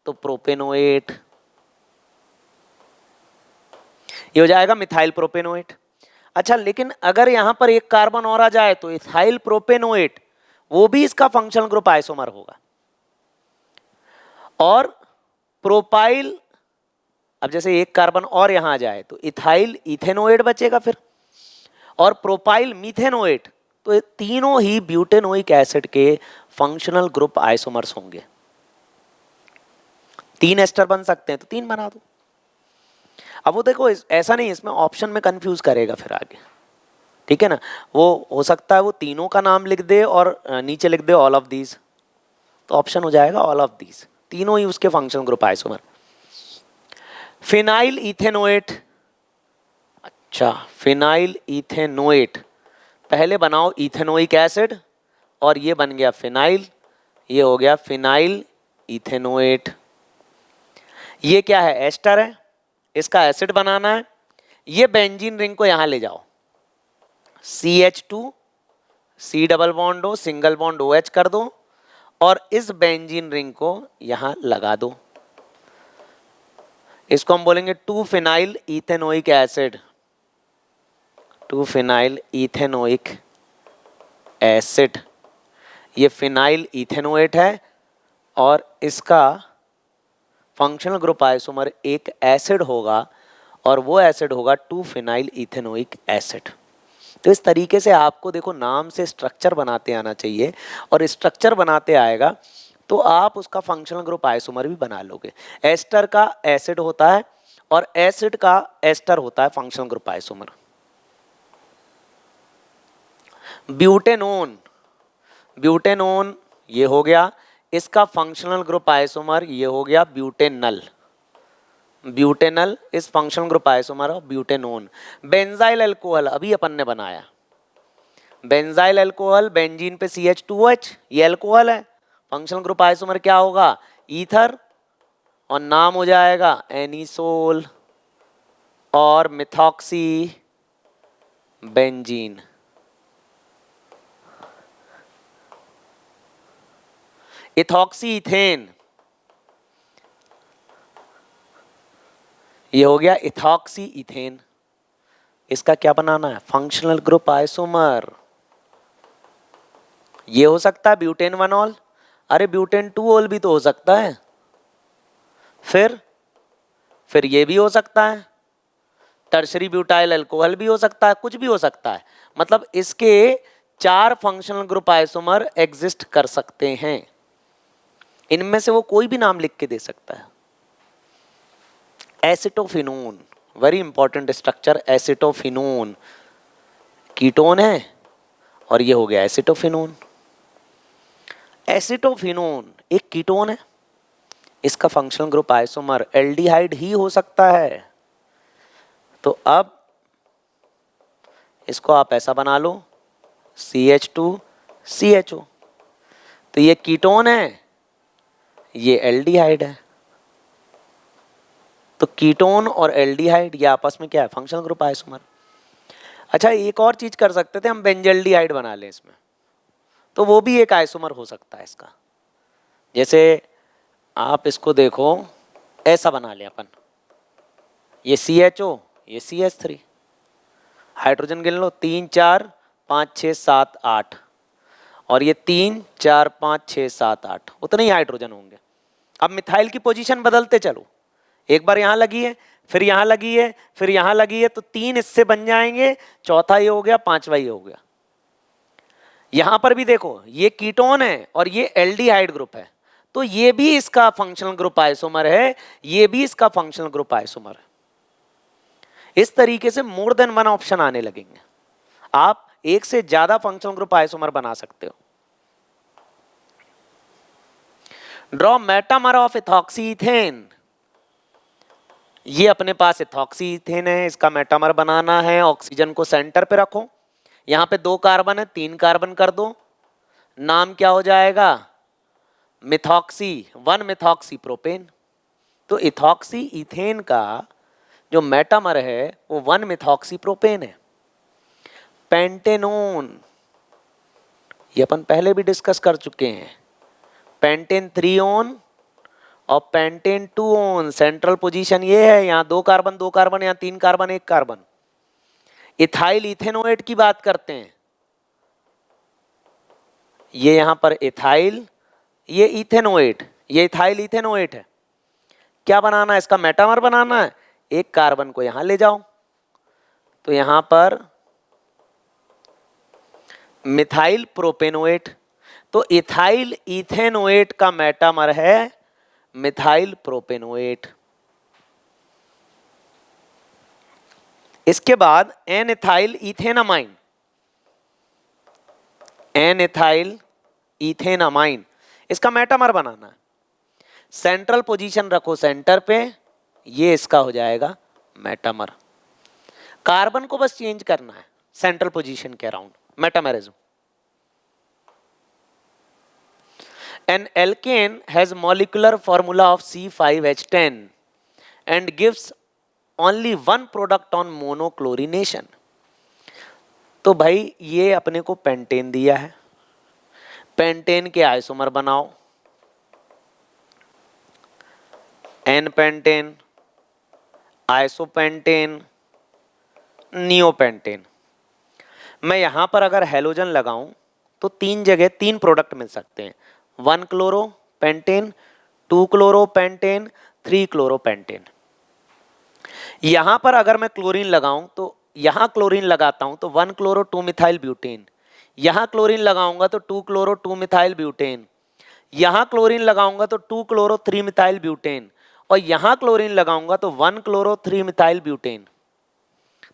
तो प्रोपेनोएट, ये हो जाएगा मिथाइल प्रोपेनोएट। अच्छा, लेकिन अगर यहां पर 1 कार्बन और आ जाए तो इथाइल प्रोपेनोएट, वो भी इसका फंक्शनल ग्रुप आइसोमर होगा। और प्रोपाइल, अब जैसे 1 कार्बन और यहां आ जाए तो इथाइल इथेनोएट बचेगा फिर, और प्रोपाइल मीथेनोएट, तो ये तीनों ही ब्यूटेनोइक एसिड के फंक्शनल ग्रुप आइसोमर्स होंगे। 3 एस्टर बन सकते हैं तो 3 बना दो। अब वो देखो ऐसा नहीं, इसमें ऑप्शन में कंफ्यूज करेगा फिर आगे, ठीक है ना। वो हो सकता है वो तीनों का नाम लिख दे और नीचे लिख दे ऑल ऑफ दीज, तो ऑप्शन हो जाएगा ऑल ऑफ दीज, तीनों ही उसके functional group isomer. Phenyl ethanoate, अच्छा फिनाइल इथेनोएट, पहले बनाओ इथेनोइक एसिड और ये बन गया फिनाइल, ये हो गया फिनाइल इथेनोएट। ये क्या है, एस्टर है, इसका एसिड बनाना है। ये बेंजीन रिंग को यहां ले जाओ, CH2 C डबल बॉन्ड हो, सिंगल बॉन्ड OH कर दो, और इस बेंजीन रिंग को यहां लगा दो। इसको हम बोलेंगे 2 phenyl ethanoic acid, 2 phenyl ethanoic acid. ये फिनाइल इथेनोएट है और इसका फंक्शनल ग्रुप आइसोमर एक एसिड होगा, और वो एसिड होगा 2 फिनाइल इथेनोइक एसिड। तो इस तरीके से आपको देखो नाम से स्ट्रक्चर बनाते आना चाहिए, और स्ट्रक्चर बनाते आएगा तो आप उसका फंक्शनल ग्रुप आइसोमर भी बना लोगे। एस्टर का एसिड होता है और एसिड का एस्टर होता है functional group isomer. Butanone, butanone ये हो गया, इसका फंक्शनल ग्रुप आइसोमर ये हो गया ब्यूटेनल, ब्यूटेनल इस functional group isomer of butanone. Benzyl alcohol अभी अपन ने बनाया, बेंजाइल अल्कोहल, बेंजीन पे CH2OH, ये अल्कोहल है, फंक्शनल ग्रुप आइसोमर क्या होगा, ईथर, और नाम हो जाएगा एनिसोल और मिथॉक्सी बेंजीन। इथॉक्सी इथेन, ये हो गया इथॉक्सी इथेन। इसका क्या बनाना है? Functional group isomer. ये हो सकता है ब्यूटेन 1 ऑल, अरे ब्यूटेन 2 ऑल भी तो हो सकता है। फिर ये भी हो सकता है, टर्शरी ब्यूटाइल अल्कोहल भी हो सकता है, कुछ भी हो सकता है। मतलब इसके 4 फंक्शनल ग्रुप आइसोमर एग्जिस्ट कर सकते हैं। इनमें से वो कोई भी नाम लिख के दे सकता है। Acetophenone, very important structure, acetophenone ketone है और ये हो गया एसिटोफिनोन। एसिटोफिनोन एक कीटोन है, इसका फंक्शनल ग्रुप आइसोमर एल्डिहाइड ही हो सकता है। तो अब इसको आप ऐसा बना लो CH2CHO। तो ये कीटोन है, ये एल्डिहाइड है। तो कीटोन और एल्डिहाइड ये आपस में क्या है? Functional group isomer. अच्छा एक और चीज कर सकते थे हम, बेंजल्डिहाइड बना लें इसमें, तो वो भी एक आइसोमर हो सकता है इसका। जैसे आप इसको देखो, ऐसा बना लें अपन, ये CHO ये CH3, हाइड्रोजन गिन लो 3 4 5 6 7 8, और ये 3 4 5 6 7 8, उतने ही हाइड्रोजन होंगे। अब मिथाइल की पोजीशन बदलते चलो, एक बार यहां लगी है, फिर यहां लगी है, फिर यहां लगी है, तो 3 इससे बन जाएंगे, चौथा ये हो गया, पांचवा ये हो गया। यहां पर भी देखो ये कीटोन है और ये एल्डिहाइड ग्रुप है, तो ये भी इसका फंक्शनल ग्रुप आइसोमर है, ये भी इसका फंक्शनल ग्रुप आइसोमर है। इस तरीके से मोर देन वन ऑप्शन आने लगेंगे, आप एक से ज्यादा फंक्शनल ग्रुप आइसोमर बना सकते हो। Draw metamer of ethoxy ethane. ये अपने पास इथॉक्सी इथेन है, इसका मेटामर बनाना है। ऑक्सीजन को सेंटर पे रखो, यहां पे 2 कार्बन है, 3 कार्बन कर दो, नाम क्या हो जाएगा? Methoxy 1 methoxy propane. तो इथॉक्सी इथेन का जो मेटामर है वो 1 मिथॉक्सी प्रोपेन है। पेंटेनोन ये अपन पहले भी डिस्कस कर चुके हैं, पेंटेन 3 ऑन और पेंटेन 2 ऑन। सेंट्रल पोजीशन ये है, यहां 2 कार्बन 2 कार्बन, यहां 3 कार्बन 1 कार्बन। इथाइल इथेनोएट की बात करते हैं, ये यहां पर इथाइल, ये इथेनोएट, ये इथाइल इथेनोएट है। क्या बनाना है? इसका मेटामर बनाना है। एक कार्बन को यहां ले जाओ, तो यहां पर मिथाइल प्रोपेनोएट, तो इथाइल इथेनोएट का मेटामर है मिथाइल प्रोपेनोएट। इसके बाद N ethyl ethanamine, N ethyl ethanamine, इसका मेटामर बनाना है। सेंट्रल पोजीशन रखो सेंटर पे, ये इसका हो जाएगा मेटामर। कार्बन को बस चेंज करना है सेंट्रल पोजीशन के around, metamerism. An alkane has molecular formula of C5H10 and gives only one product on monochlorination. तो भाई ये अपने को पेंटेन दिया है, पेंटेन के आइसोमर बनाओ, एन पेंटेन, आइसोपेंटेन, नियोपेंटेन। मैं यहां पर अगर हेलोजन लगाऊं तो 3 जगह 3 प्रोडक्ट मिल सकते हैं, 1 chloro pentane, 2 chloro pentane, 3 chloro pentane. यहां पर अगर मैं क्लोरीन लगाऊं तो यहां क्लोरीन लगाता हूं तो 1 क्लोरो 2 मिथाइल ब्यूटेन, यहां क्लोरीन लगाऊंगा तो 2 क्लोरो 2 मिथाइल ब्यूटेन, यहां क्लोरीन लगाऊंगा तो 2 क्लोरो 3 मिथाइल ब्यूटेन, और यहां क्लोरीन लगाऊंगा तो 1 क्लोरो 3 मिथाइल ब्यूटेन।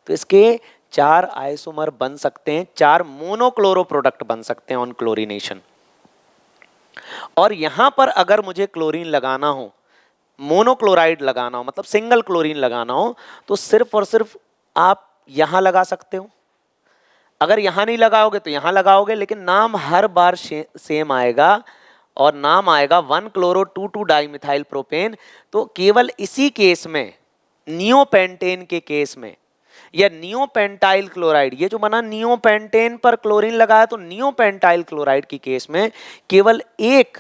तो इसके 4 आइसोमर बन सकते हैं, 4 मोनोक्लोरो प्रोडक्ट बन सकते हैं ऑन क्लोरीनेशन। और यहां पर अगर मुझे क्लोरीन लगाना हो, मोनोक्लोराइड लगाना हो, मतलब सिंगल क्लोरीन लगाना हो, तो सिर्फ और सिर्फ आप यहां लगा सकते हो। अगर यहां नहीं लगाओगे तो यहां लगाओगे, लेकिन नाम हर बार सेम आएगा, और नाम आएगा 1 क्लोरो 2 2 डाइमिथाइल प्रोपेन। तो केवल इसी केस में, नियोपेंटेन के केस में, या नियोपेंटाइल क्लोराइड, ये जो बना नियोपेंटेन पर क्लोरीन लगाया, तो नियोपेंटाइल क्लोराइड की केस में केवल एक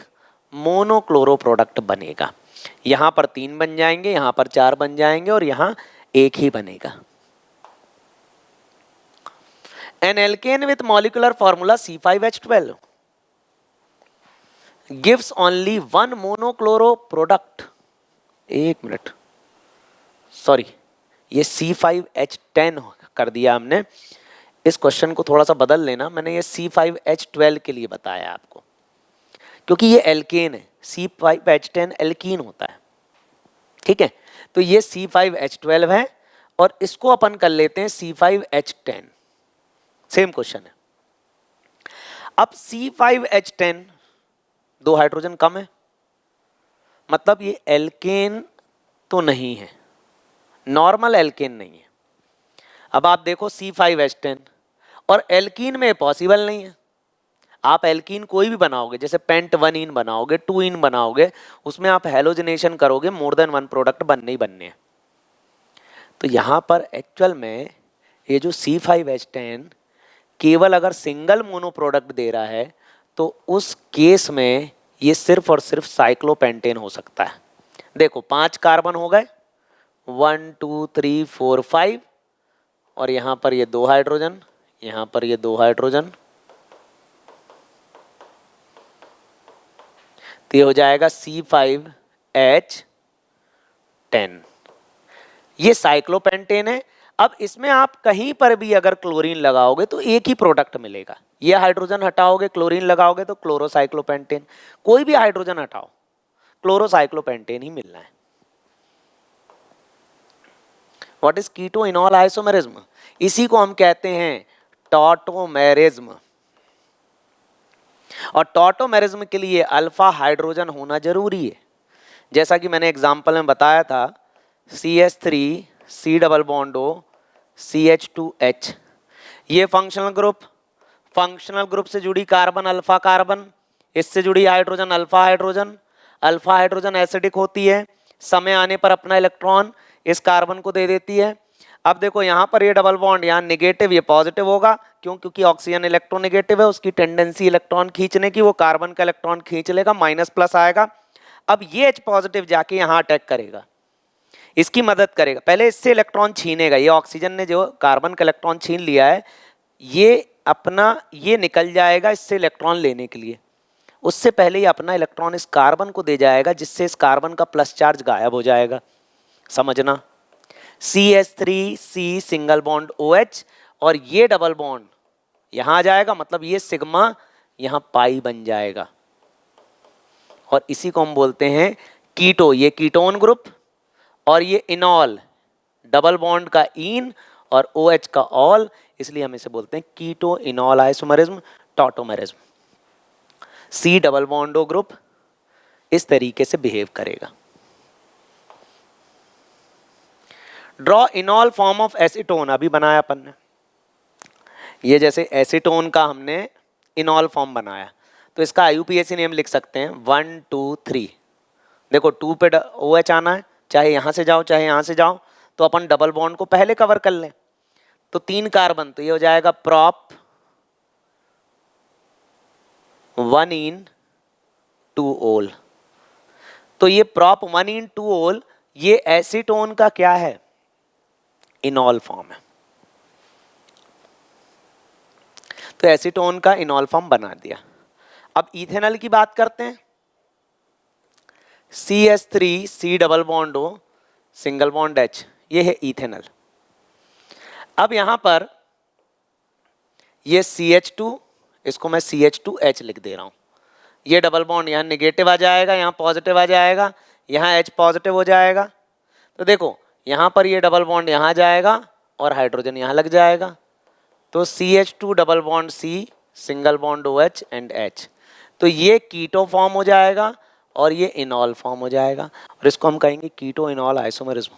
मोनोक्लोरो प्रोडक्ट बनेगा। यहां पर 3 बन जाएंगे, यहां पर 4 बन जाएंगे और यहां एक ही बनेगा। An alkane with molecular formula C5H12 gives only one monochloro product. एक मिनट, सॉरी, ये C5H10 कर दिया हमने। इस क्वेश्चन को थोड़ा सा बदल लेना, मैंने ये C5H12 के लिए बताया आपको, क्योंकि ये एल्केन है, C5H10 एल्कीन होता है, ठीक है। तो ये C5H12 है और इसको अपन कर लेते हैं C5H10। सेम क्वेश्चन है। अब C5H10 दो हाइड्रोजन कम है, मतलब ये एल्केन तो नहीं है, नॉर्मल एल्केन नहीं है। अब आप देखो C5H10 और एल्कीन में पॉसिबल नहीं है। आप एल्कीन कोई भी बनाओगे, जैसे पेंट 1 इन बनाओगे, 2 इन बनाओगे, उसमें आप हेलोजनेशन करोगे, मोर देन 1 प्रोडक्ट बनने ही बनने हैं। तो यहां पर एक्चुअल में ये जो C5H10 केवल अगर सिंगल मोनो प्रोडक्ट दे रहा है तो उस केस में ये सिर्फ और सिर्फ साइक्लोपेंटेन हो सकता है। देखो 5 कार्बन हो गए, 1 2 3 4 5, और यहां पर ये 2 हाइड्रोजन, यहां पर ये 2 हाइड्रोजन, तो ये हो जाएगा C5H10। ये साइक्लोपेंटेन है। अब इसमें आप कहीं पर भी अगर क्लोरीन लगाओगे तो एक ही प्रोडक्ट मिलेगा। ये हाइड्रोजन हटाओगे, क्लोरीन लगाओगे तो क्लोरोसाइक्लोपेंटेन। कोई भी हाइड्रोजन हटाओ, क्लोरोसाइक्लोपेंटेन ही मिलना है। What is keto enol isomerism? इसी को हम कहते हैं टॉटोमेरिज्म। और टॉटोमेरिज्म के लिए अल्फा हाइड्रोजन होना जरूरी है। जैसा कि मैंने एग्जांपल में बताया था, CH3 C double bond O CH2H, ये फंक्शनल ग्रुप से जुड़ी कार्बन अल्फा कार्बन, इससे जुड़ी hydrogen alpha hydrogen. Alpha hydrogen acidic होती है, समय आने पर अपना इलेक्ट्रॉन इस कार्बन को दे देती है। अब देखो यहाँ पर ये डबल बॉन्ड, यहाँ नेगेटिव, ये पॉजिटिव होगा, क्यों? क्योंकि ऑक्सीजन इलेक्ट्रोनेगेटिव है, उसकी टेंडेंसी इलेक्ट्रॉन खींचने की, वो कार्बन का इलेक्ट्रॉन खींच लेगा, माइनस प्लस आएगा। अब ये H पॉजिटिव जाके यहाँ अटैक करेगा, इसकी मदद करेगा, पहले इससे इलेक्ट्रॉन छीनेगा। ये ऑक्सीजन ने जो कार्बन का इलेक्ट्रॉन छीन लिया है, ये अपना ये निकल जाएगा इससे इलेक्ट्रॉन लेने के लिए। उससे पहले ये अपना इलेक्ट्रॉन इस कार्बन को दे जाएगा, जिससे इस कार्बन का प्लस चार्ज गायब हो जाएगा। समझना, CH3C सिंगल बॉन्ड OH, और ये डबल बॉन्ड यहां आ जाएगा, मतलब ये सिग्मा यहां पाई बन जाएगा, और इसी को हम बोलते हैं कीटो। ये कीटोन ग्रुप, और ये इनॉल, डबल बॉन्ड का इन और OH का ऑल, इसलिए हम इसे बोलते हैं keto enol isomerism, tautomerism. C double bond O group इस तरीके से बिहेव करेगा। Draw enol form of acetone, अभी बनाया अपन ने। ये जैसे एसीटोन का हमने इनॉल फॉर्म बनाया, तो इसका IUPAC नेम लिख सकते हैं 1 2 3। देखो 2 पे OH आना है, चाहे यहां से जाओ चाहे यहां से जाओ, तो अपन डबल बॉन्ड को पहले कवर कर लें। तो 3 कार्बन, तो ये हो जाएगा प्रॉप 1 इन 2 ओल। तो ये प्रॉप 1 इन 2 ओल, ये एसीटोन का क्या है? इनॉल फॉर्म है। तो एसीटोन का इनॉल फॉर्म बना दिया। अब इथेनॉल की बात करते हैं। CH3C double bond O single bond H, ये है इथेनॉल। अब यहां पर ये CH2, इसको मैं CH2H लिख दे रहा हूं। ये डबल बॉन्ड यहाँ नेगेटिव आ जाएगा, यहाँ पॉजिटिव आ जाएगा, यहाँ H पॉजिटिव हो जाएगा। तो देखो यहाँ पर ये डबल बॉन्ड यहाँ जाएगा और हाइड्रोजन यहाँ लग जाएगा, तो CH2 double bond C single bond OH and H। तो ये कीटो फॉर्म हो जाएगा और ये इनॉल फॉर्म हो जाएगा, और इसको हम कहेंगे कीटो इनॉल आइसोमेरिज्म।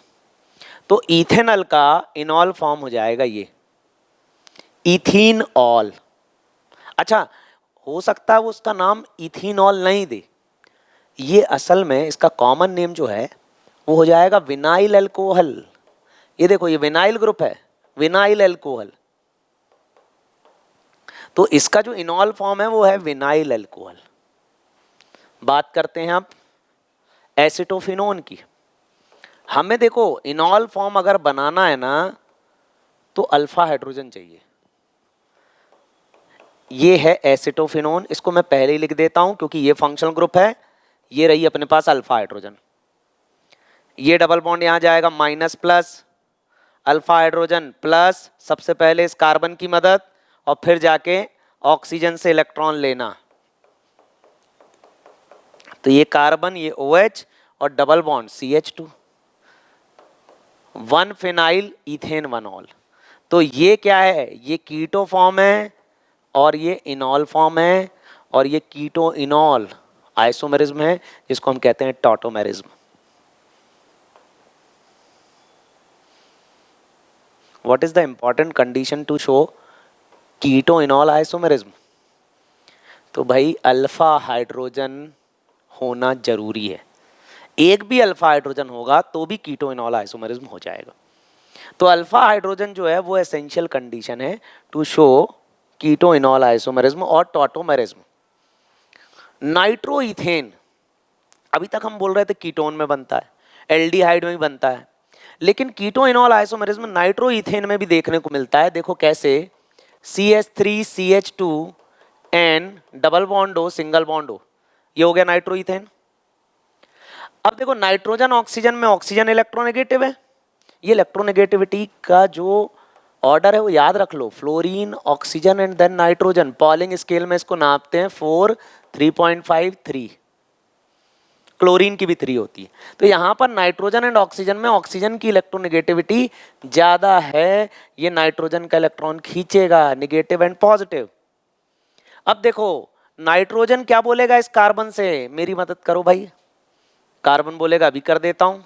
तो इथेनॉल का इनॉल फॉर्म हो जाएगा ये इथीनॉल। अच्छा, हो सकता है वो उसका नाम इथीनॉल नहीं दे, ये असल में इसका कॉमन नेम जो है वो हो जाएगा विनाइल अल्कोहल। ये देखो ये विनाइल ग्रुप है, विनाइल अल्कोहल, तो इसका जो इनॉल फॉर्म है वो है विनाइल अल्कोहल। बात करते हैं अब एसिटोफिनोन की। हमें देखो इनॉल फॉर्म अगर बनाना है ना तो अल्फा हाइड्रोजन चाहिए। ये है एसिटोफिनोन, इसको मैं पहले ही लिख देता हूं क्योंकि ये फंक्शनल ग्रुप है। ये रही अपने पास अल्फा हाइड्रोजन, ये डबल बॉन्ड यहां जाएगा minus plus, alpha hydrogen plus, सबसे पहले इस कार्बन की मदद और फिर जाके ऑक्सीजन से इलेक्ट्रॉन लेना। तो ये कार्बन, ये OH और double bond CH2, 1 phenyl ethane 1 all. तो ये क्या है, ये कीटो फॉर्म है और ये इनॉल फॉर्म है, और ये कीटो इनॉल आइसोमेरिज्म है जिसको हम कहते हैं tautomerism. What is the important condition to show keto enol isomerism? तो भाई अल्फा हाइड्रोजन होना जरूरी है। एक भी अल्फा हाइड्रोजन होगा तो भी कीटो इनॉल आइसोमेरिज्म हो जाएगा। तो अल्फा हाइड्रोजन जो है वो एसेंशियल कंडीशन है to show keto enol isomerism और टॉटोमेरिज्म। नाइट्रोइथेन अभी तक हम बोल रहे थे कीटोन में बनता है, एल्डिहाइड में भी बनता है, लेकिन कीटो इनॉल आइसोमेरिज्म नाइट्रोइथेन में भी देखने को मिलता है। देखो कैसे, CH3CH2 N डबल बॉन्ड हो सिंगल बॉन्ड हो, ये हो गया नाइट्रोइथेन। अब देखो नाइट्रोजन ऑक्सीजन में ऑक्सीजन इलेक्ट्रोनेगेटिव है, ये इलेक्ट्रोनेगेटिविटी का जो ऑर्डर है वो याद रख लो, fluorine oxygen and then nitrogen. Pauling scale में इसको नापते हैं 4 3.5 3, क्लोरीन की भी 3 होती है। तो यहाँ पर नाइट्रोजन एंड ऑक्सीजन में ऑक्सीजन की इलेक्ट्रोनेगेटिविटी ज्यादा है, ये नाइट्रोजन का इलेक्ट्रॉन खींचेगा, नेगेटिव एंड पॉजिटिव। अब देखो नाइट्रोजन क्या बोलेगा इस कार्बन से, मेरी मदद करो भाई। कार्बन बोलेगा, अभी कर देता हूं,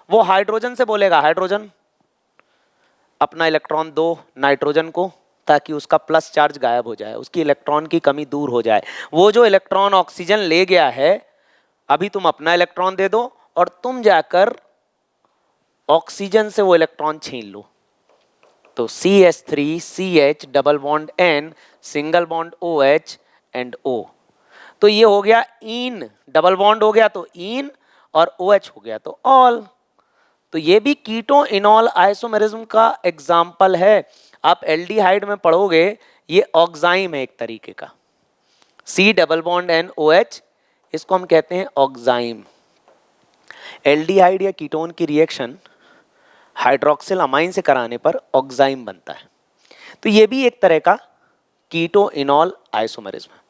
वो हाइड्रोजन से बोलेगा, हाइड्रोजन अपना इलेक्ट्रॉन दो नाइट्रोजन को ताकि उसका प्लस चार्ज गायब हो जाए, उसकी इलेक्ट्रॉन की कमी दूर हो जाए। वो जो इलेक्ट्रॉन ऑक्सीजन ले गया है अभी तुम अपना इलेक्ट्रॉन दे दो और तुम जाकर ऑक्सीजन से वो इलेक्ट्रॉन छीन लो। तो CH3CH double bond N single bond OH and O। तो ये हो गया इन, डबल बॉन्ड हो गया तो इन और OH हो गया तो ऑल। तो ये भी कीटो इनॉल आइसोमेरिज्म का एग्जाम्पल है। आप एल्डिहाइड में पढ़ोगे, ये ऑक्साइम है एक तरीके का, C double bond N OH, इसको हम कहते हैं ऑक्साइम। एल्डिहाइड या कीटोन की रिएक्शन हाइड्रोक्सिल अमाइन से कराने पर ऑक्साइम बनता है। तो ये भी एक तरह का कीटो इनॉल आइसोमेरिज्म है।